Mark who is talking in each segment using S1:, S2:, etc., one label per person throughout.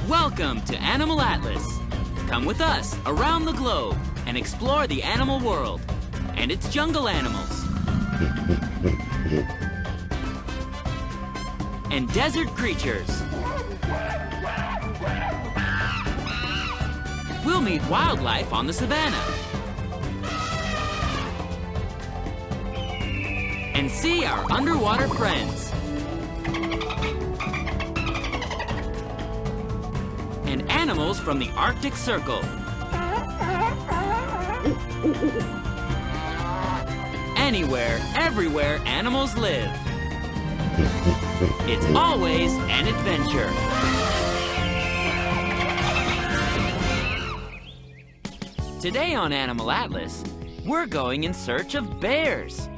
S1: Welcome to Animal Atlas. Come with us around the globe and explore the animal world and its jungle animals and desert creatures. We'll meet wildlife on the savannah and see our underwater friends. And animals from the Arctic Circle. Anywhere, everywhere animals live. It's always an adventure. Today on Animal Atlas, we're going in search of bears.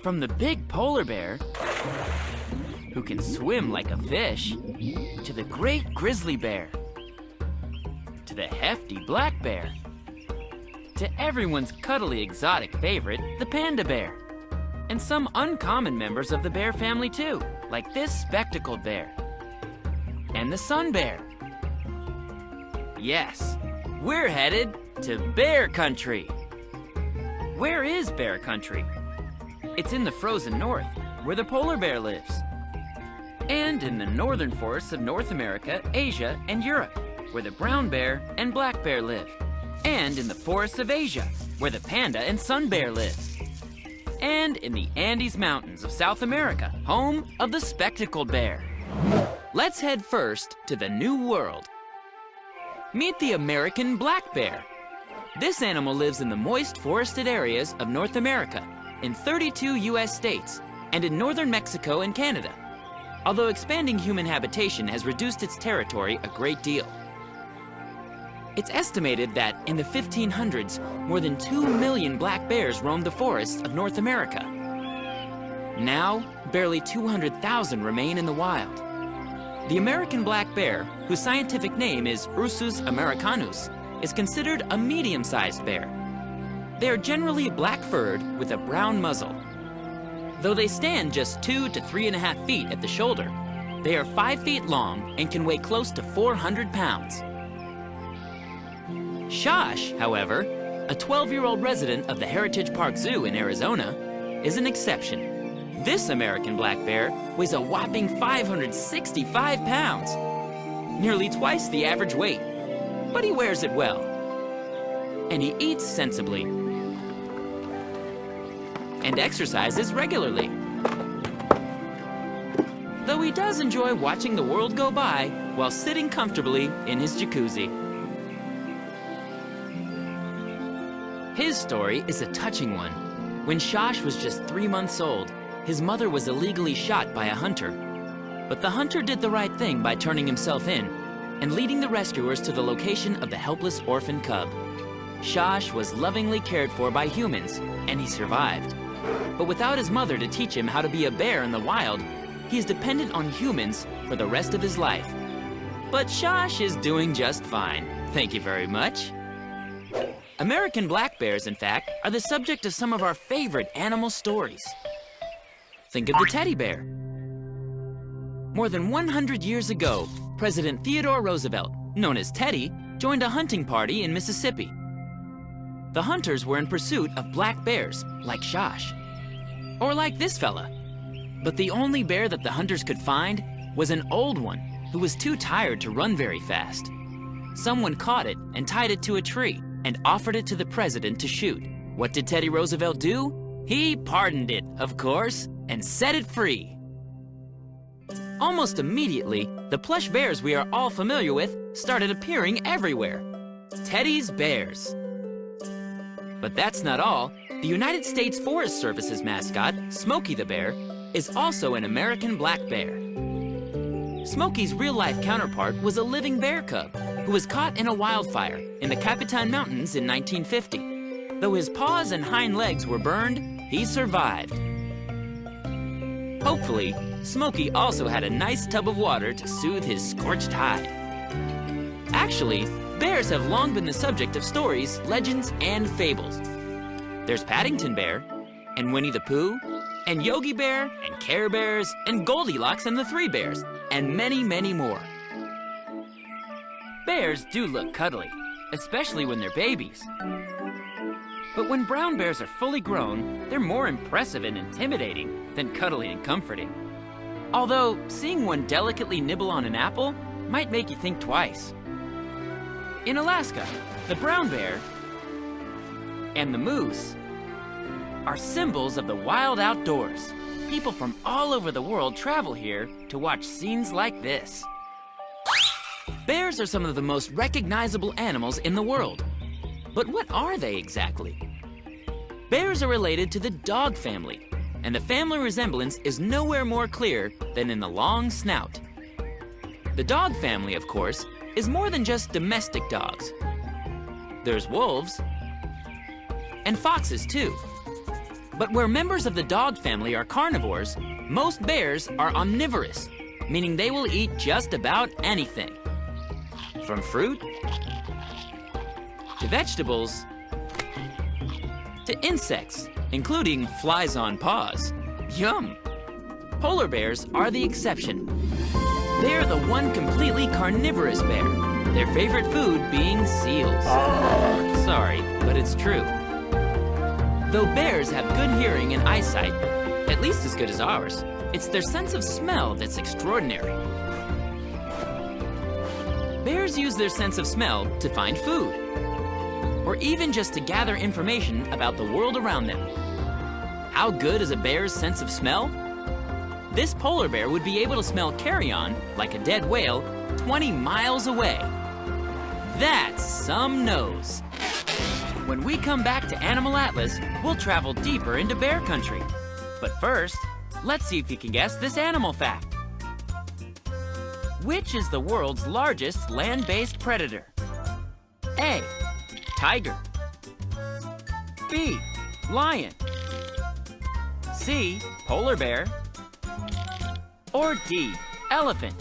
S1: From the big polar bear, who can swim like a fish, to the great grizzly bear, to the hefty black bear, to everyone's cuddly exotic favorite, the panda bear, and some uncommon members of the bear family too, like this spectacled bear, and the sun bear. Yes, we're headed to bear country. Where is bear country? It's in the frozen north, where the polar bear lives. And in the northern forests of North America, Asia, and Europe, where the brown bear and black bear live. And in the forests of Asia, where the panda and sun bear live. And in the Andes Mountains of South America, home of the spectacled bear. Let's head first to the New World. Meet the American black bear. This animal lives in the moist forested areas of North America, in 32 U.S. states, and in northern Mexico and Canada, although expanding human habitation has reduced its territory a great deal. It's estimated that in the 1500s, more than 2 million black bears roamed the forests of North America. Now, barely 200,000 remain in the wild. The American black bear, whose scientific name is Ursus americanus, is considered a medium-sized bear. They are generally black-furred with a brown muzzle. Though they stand just 2 to 3.5 feet at the shoulder, they are 5 feet long and can weigh close to 400 pounds. Shosh, however, a 12-year-old resident of the Heritage Park Zoo in Arizona, is an exception. This American black bear weighs a whopping 565 pounds, nearly twice the average weight, but he wears it well. And he eats sensibly and exercises regularly. Though he does enjoy watching the world go by while sitting comfortably in his jacuzzi. His story is a touching one. When Shosh was just 3 months old, his mother was illegally shot by a hunter. But the hunter did the right thing by turning himself in and leading the rescuers to the location of the helpless orphan cub. Shosh was lovingly cared for by humans, and he survived. But without his mother to teach him how to be a bear in the wild, he is dependent on humans for the rest of his life. But Shosh is doing just fine. Thank you very much. American black bears, in fact, are the subject of some of our favorite animal stories. Think of the teddy bear. More than 100 years ago, President Theodore Roosevelt, known as Teddy, joined a hunting party in Mississippi. The hunters were in pursuit of black bears, like Shosh, or like this fella. But the only bear that the hunters could find was an old one who was too tired to run very fast. Someone caught it and tied it to a tree and offered it to the president to shoot. What did Teddy Roosevelt do? He pardoned it, of course, and set it free. Almost immediately, the plush bears we are all familiar with started appearing everywhere. Teddy's bears. But that's not all. The United States Forest Service's mascot, Smokey the Bear, is also an American black bear. Smokey's real-life counterpart was a living bear cub who was caught in a wildfire in the Capitan Mountains in 1950. Though his paws and hind legs were burned, he survived. Hopefully, Smokey also had a nice tub of water to soothe his scorched hide. Actually, bears have long been the subject of stories, legends, and fables. There's Paddington Bear, and Winnie the Pooh, and Yogi Bear, and Care Bears, and Goldilocks and the Three Bears, and many, many more. Bears do look cuddly, especially when they're babies. But when brown bears are fully grown, they're more impressive and intimidating than cuddly and comforting. Although, seeing one delicately nibble on an apple might make you think twice. In Alaska, the brown bear and the moose are symbols of the wild outdoors. People from all over the world travel here to watch scenes like this. Bears are some of the most recognizable animals in the world. But what are they exactly? Bears are related to the dog family, and the family resemblance is nowhere more clear than in the long snout. The dog family, of course, is more than just domestic dogs. There's wolves and foxes too. But where members of the dog family are carnivores, most bears are omnivorous, meaning they will eat just about anything. From fruit to vegetables to insects, including flies on paws. Yum! Polar bears are the exception. They're the one completely carnivorous bear, their favorite food being seals. Sorry, but it's true. Though bears have good hearing and eyesight, at least as good as ours, it's their sense of smell that's extraordinary. Bears use their sense of smell to find food, or even just to gather information about the world around them. How good is a bear's sense of smell? This polar bear would be able to smell carrion, like a dead whale, 20 miles away. That's some nose. When we come back to Animal Atlas, we'll travel deeper into bear country. But first, let's see if you can guess this animal fact. Which is the world's largest land-based predator? A, tiger. B, lion. C, polar bear. Or D, elephant.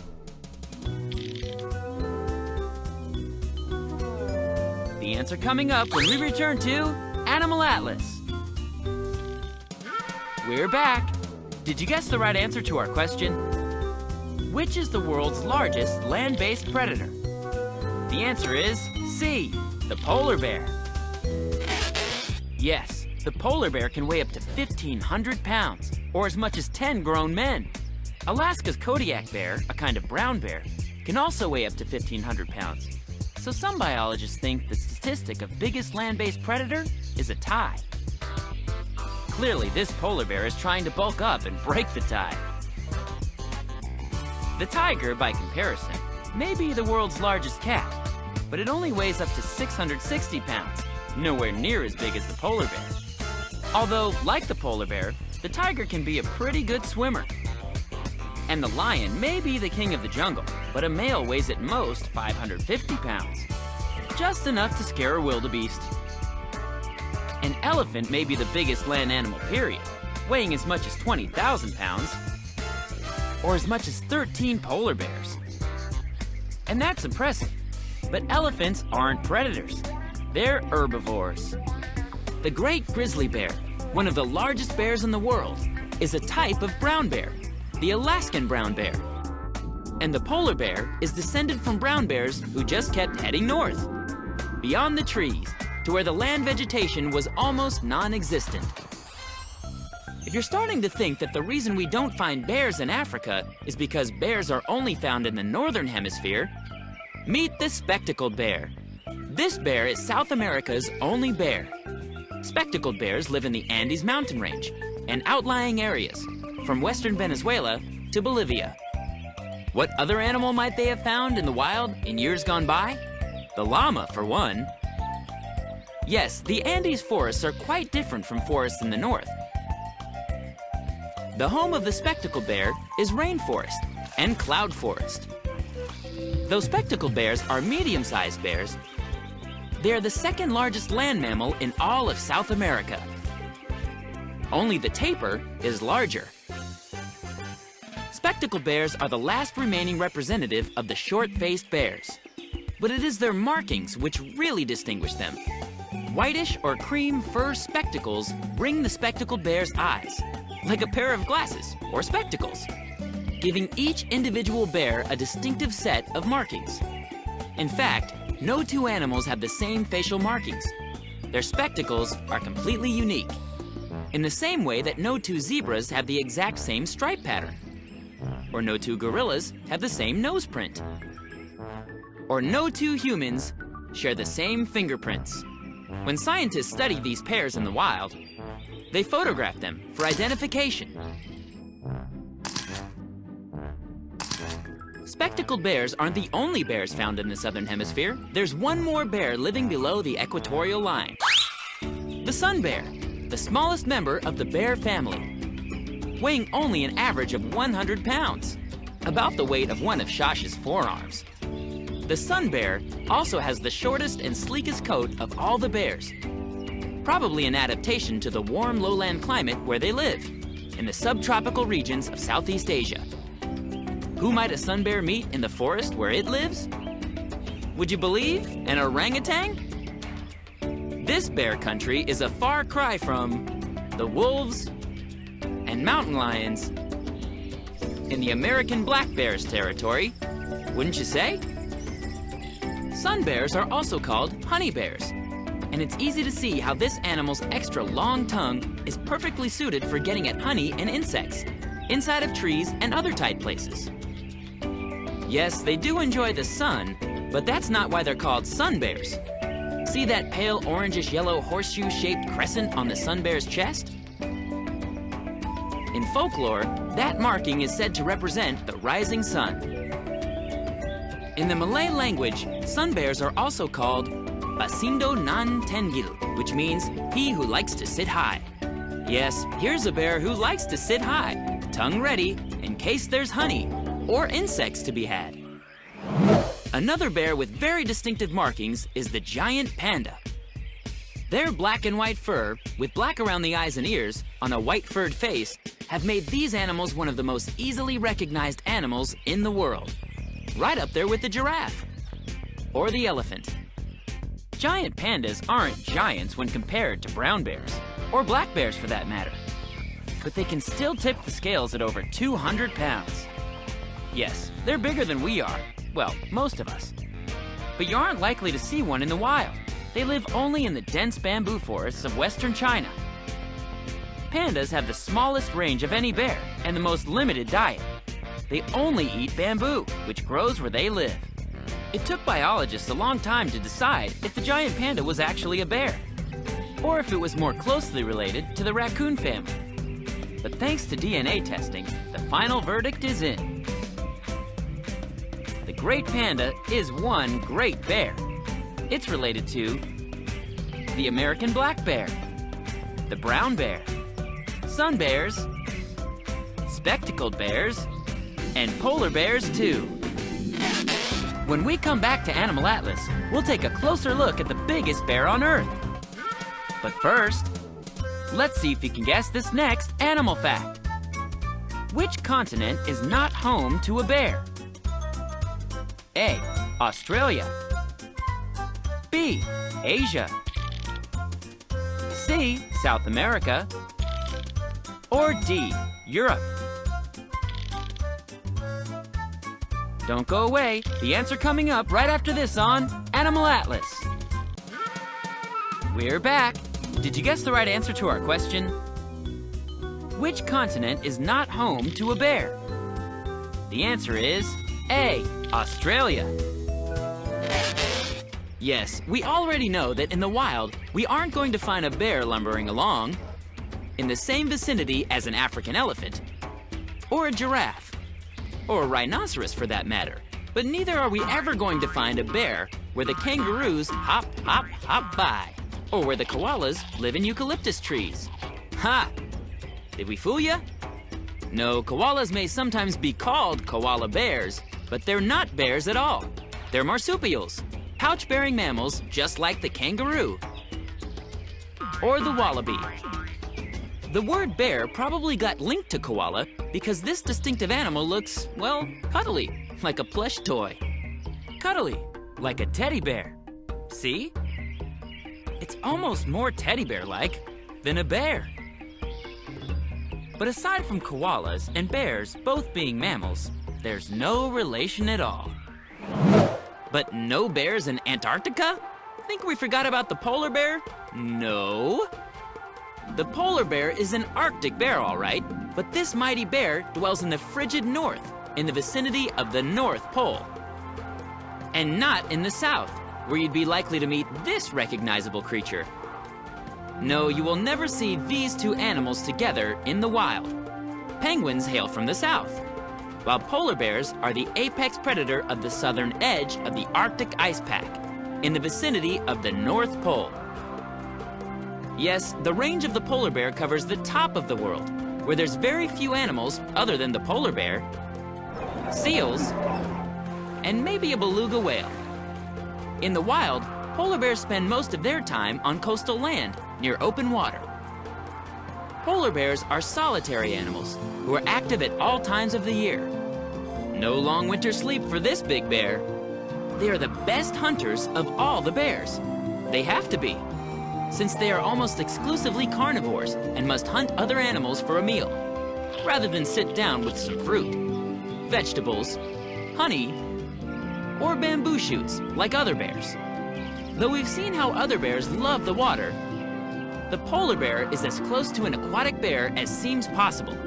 S1: The answer coming up when we return to Animal Atlas. We're back. Did you guess the right answer to our question? Which is the world's largest land-based predator? The answer is C, the polar bear. Yes, the polar bear can weigh up to 1,500 pounds, or as much as 10 grown men. Alaska's Kodiak bear, a kind of brown bear, can also weigh up to 1,500 pounds. So some biologists think the statistic of biggest land-based predator is a tie. Clearly, this polar bear is trying to bulk up and break the tie. The tiger, by comparison, may be the world's largest cat, but it only weighs up to 660 pounds, nowhere near as big as the polar bear. Although, like the polar bear, the tiger can be a pretty good swimmer. And the lion may be the king of the jungle, but a male weighs at most 550 pounds. Just enough to scare a wildebeest. An elephant may be the biggest land animal, period, weighing as much as 20,000 pounds, or as much as 13 polar bears. And that's impressive, but elephants aren't predators. They're herbivores. The great grizzly bear, one of the largest bears in the world, is a type of brown bear, the Alaskan brown bear. And the polar bear is descended from brown bears who just kept heading north, beyond the trees, to where the land vegetation was almost non-existent. If you're starting to think that the reason we don't find bears in Africa is because bears are only found in the northern hemisphere, meet the spectacled bear. This bear is South America's only bear. Spectacled bears live in the Andes mountain range and outlying areas, from western Venezuela to Bolivia. What other animal might they have found in the wild in years gone by? The llama, for one. Yes, the Andes forests are quite different from forests in the north. The home of the spectacled bear is rainforest and cloud forest. Though spectacled bears are medium-sized bears, they are the second largest land mammal in all of South America. Only the tapir is larger. Spectacled bears are the last remaining representative of the short-faced bears. But it is their markings which really distinguish them. Whitish or cream fur spectacles bring the spectacled bear's eyes. like a pair of glasses or spectacles, giving each individual bear a distinctive set of markings. In fact, no two animals have the same facial markings. Their spectacles are completely unique, in the same way that no two zebras have the exact same stripe pattern, or no two gorillas have the same nose print, or no two humans share the same fingerprints. When scientists study these pairs in the wild, they photograph them for identification. Spectacled bears aren't the only bears found in the southern hemisphere. There's one more bear living below the equatorial line. The sun bear, the smallest member of the bear family, weighing only an average of 100 pounds, about the weight of one of Shash's forearms. The sun bear also has the shortest and sleekest coat of all the bears, probably an adaptation to the warm lowland climate where they live, in the subtropical regions of Southeast Asia. Who might a sun bear meet in the forest where it lives? Would you believe an orangutan? This bear country is a far cry from the wolves and mountain lions in the American black bear's territory, wouldn't you say? Sun bears are also called honey bears, and it's easy to see how this animal's extra long tongue is perfectly suited for getting at honey and insects, inside of trees and other tight places. Yes, they do enjoy the sun, but that's not why they're called sun bears. See that pale orangish yellow horseshoe-shaped crescent on the sun bear's chest? In folklore, that marking is said to represent the rising sun. In the Malay language, sun bears are also called Basindo nan tenggil, which means he who likes to sit high. Yes, here's a bear who likes to sit high, tongue ready, in case there's honey or insects to be had. Another bear with very distinctive markings is the giant panda. Their black and white fur, with black around the eyes and ears, on a white furred face, have made these animals one of the most easily recognized animals in the world. Right up there with the giraffe, or the elephant. Giant pandas aren't giants when compared to brown bears, or black bears for that matter. But they can still tip the scales at over 200 pounds. Yes, they're bigger than we are. Well, most of us. But you aren't likely to see one in the wild. They live only in the dense bamboo forests of western China. Pandas have the smallest range of any bear and the most limited diet. They only eat bamboo, which grows where they live. It took biologists a long time to decide if the giant panda was actually a bear, or if it was more closely related to the raccoon family. But thanks to DNA testing, the final verdict is in. The great panda is one great bear. It's related to the American black bear, the brown bear, sun bears, spectacled bears, and polar bears too. When we come back to Animal Atlas, we'll take a closer look at the biggest bear on Earth. But first, let's see if you can guess this next animal fact. Which continent is not home to a bear? A, Australia. B, Asia. C, South America. Or D, Europe. Don't go away. The answer coming up right after this on Animal Atlas. We're back. Did you guess the right answer to our question? Which continent is not home to a bear? The answer is A, Australia. Yes, we already know that in the wild, we aren't going to find a bear lumbering along in the same vicinity as an African elephant, or a giraffe, or a rhinoceros for that matter. But neither are we ever going to find a bear where the kangaroos hop, hop, hop by, or where the koalas live in eucalyptus trees. Ha! Did we fool ya? No, koalas may sometimes be called koala bears, but they're not bears at all. They're marsupials, pouch-bearing mammals just like the kangaroo, or the wallaby. The word bear probably got linked to koala because this distinctive animal looks, well, cuddly, like a plush toy. Cuddly, like a teddy bear. See? It's almost more teddy bear-like than a bear. But aside from koalas and bears both being mammals, there's no relation at all. But no bears in Antarctica? Think we forgot about the polar bear? No. The polar bear is an Arctic bear, all right, but this mighty bear dwells in the frigid north, in the vicinity of the North Pole. And not in the south, where you'd be likely to meet this recognizable creature. No, you will never see these two animals together in the wild. Penguins hail from the south, while polar bears are the apex predator of the southern edge of the Arctic ice pack, in the vicinity of the North Pole. Yes, the range of the polar bear covers the top of the world, where there's very few animals other than the polar bear, seals, and maybe a beluga whale. In the wild, polar bears spend most of their time on coastal land, near open water. Polar bears are solitary animals who are active at all times of the year. No long winter sleep for this big bear. They are the best hunters of all the bears. They have to be, since they are almost exclusively carnivores and must hunt other animals for a meal, rather than sit down with some fruit, vegetables, honey, or bamboo shoots like other bears. Though we've seen how other bears love the water, the polar bear is as close to an aquatic bear as seems possible.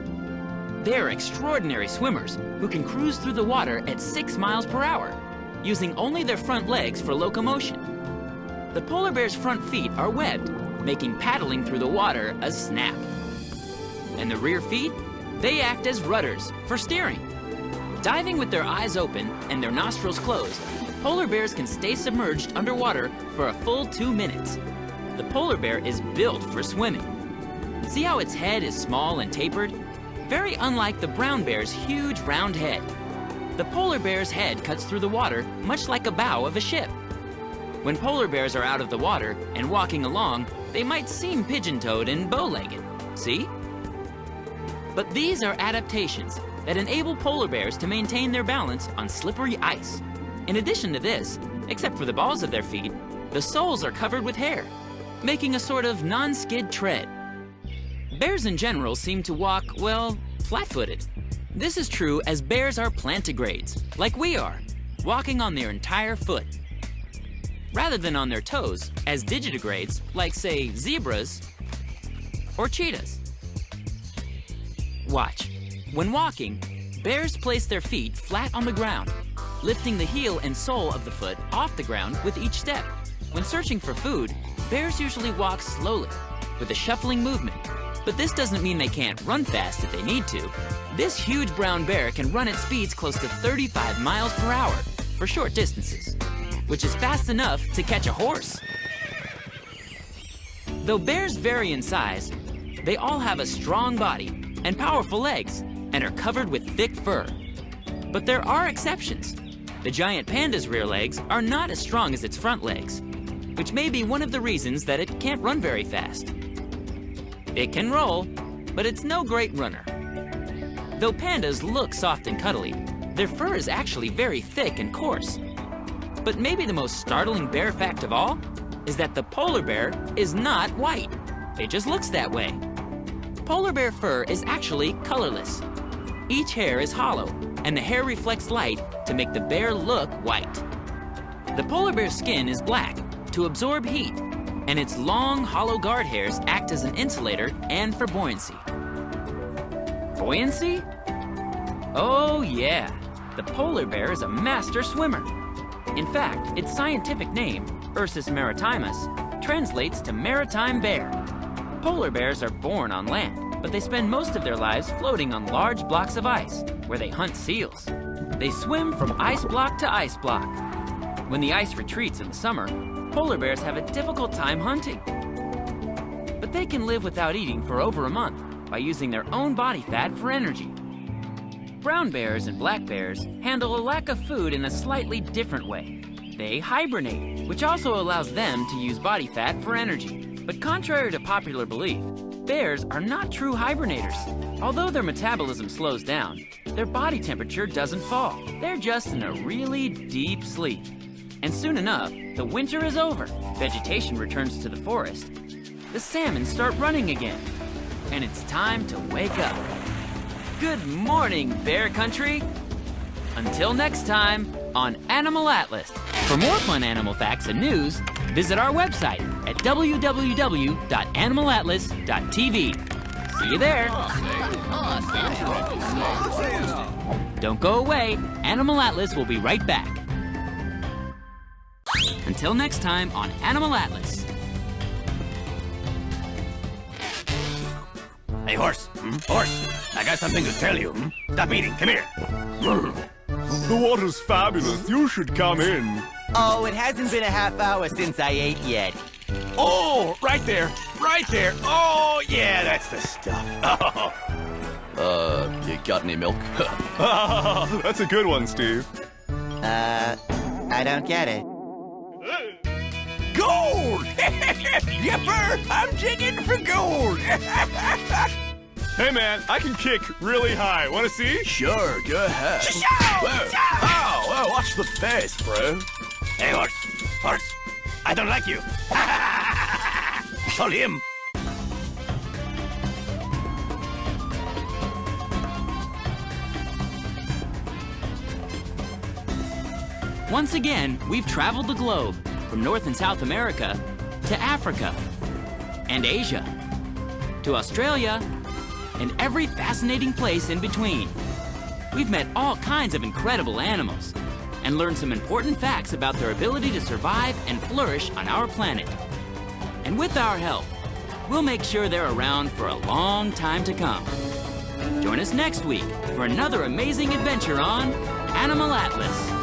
S1: They are extraordinary swimmers who can cruise through the water at 6 miles per hour, using only their front legs for locomotion. The polar bear's front feet are webbed, making paddling through the water a snap. And the rear feet? They act as rudders for steering. Diving with their eyes open and their nostrils closed, polar bears can stay submerged underwater for a full 2 minutes. The polar bear is built for swimming. See how its head is small and tapered? Very unlike the brown bear's huge round head. The polar bear's head cuts through the water much like a bow of a ship. When polar bears are out of the water and walking along, they might seem pigeon-toed and bow-legged. See? But these are adaptations that enable polar bears to maintain their balance on slippery ice. In addition to this, except for the balls of their feet, the soles are covered with hair, making a sort of non-skid tread. Bears in general seem to walk, well, flat-footed. This is true as bears are plantigrades, like we are, walking on their entire foot, rather than on their toes, as digitigrades, like, say, zebras or cheetahs. Watch. When walking, bears place their feet flat on the ground, lifting the heel and sole of the foot off the ground with each step. When searching for food, bears usually walk slowly, with a shuffling movement. But this doesn't mean they can't run fast if they need to. This huge brown bear can run at speeds close to 35 miles per hour for short distances, which is fast enough to catch a horse. Though bears vary in size, they all have a strong body and powerful legs and are covered with thick fur. But there are exceptions. The giant panda's rear legs are not as strong as its front legs, which may be one of the reasons that it can't run very fast. It can roll, but it's no great runner. Though pandas look soft and cuddly, their fur is actually very thick and coarse. But maybe the most startling bear fact of all is that the polar bear is not white. It just looks that way. Polar bear fur is actually colorless. Each hair is hollow, and the hair reflects light to make the bear look white. The polar bear's skin is black to absorb heat, and its long, hollow guard hairs act as an insulator and for buoyancy. Buoyancy? Oh yeah, the polar bear is a master swimmer. In fact, its scientific name, Ursus maritimus, translates to maritime bear. Polar bears are born on land, but they spend most of their lives floating on large blocks of ice, where they hunt seals. They swim from ice block to ice block. When the ice retreats in the summer, polar bears have a difficult time hunting. But they can live without eating for over a month by using their own body fat for energy. Brown bears and black bears handle a lack of food in a slightly different way. They hibernate, which also allows them to use body fat for energy. But contrary to popular belief, bears are not true hibernators. Although their metabolism slows down, their body temperature doesn't fall. They're just in a really deep sleep. And soon enough, the winter is over. Vegetation returns to the forest. The salmon start running again. and it's time to wake up. Good morning, Bear Country. Until next time on Animal Atlas. For more fun animal facts and news, visit our website at www.animalatlas.tv. See you there. Don't go away. Animal Atlas will be right back. Until next time on Animal Atlas.
S2: Hey, horse. Horse, I got something to tell you. Stop eating. Come here.
S3: The water's fabulous. You should come in.
S4: Oh, it hasn't been a half hour since I ate yet.
S2: Oh, right there. Right there. Oh, yeah, that's the stuff.
S5: You got any milk?
S3: That's a good one, Steve.
S4: I don't get it.
S2: Gold! Yepper, I'm jigging for gold.
S3: Hey, man, I can kick really high. Want to see?
S5: Sure, go ahead.
S2: Whoa,
S5: watch the face, bro.
S2: Hey, horse. Horse, I don't like you. Told him.
S1: Once again, we've traveled the globe from North and South America to Africa and Asia to Australia and every fascinating place in between. We've met all kinds of incredible animals and learned some important facts about their ability to survive and flourish on our planet. And with our help, we'll make sure they're around for a long time to come. Join us next week for another amazing adventure on Animal Atlas.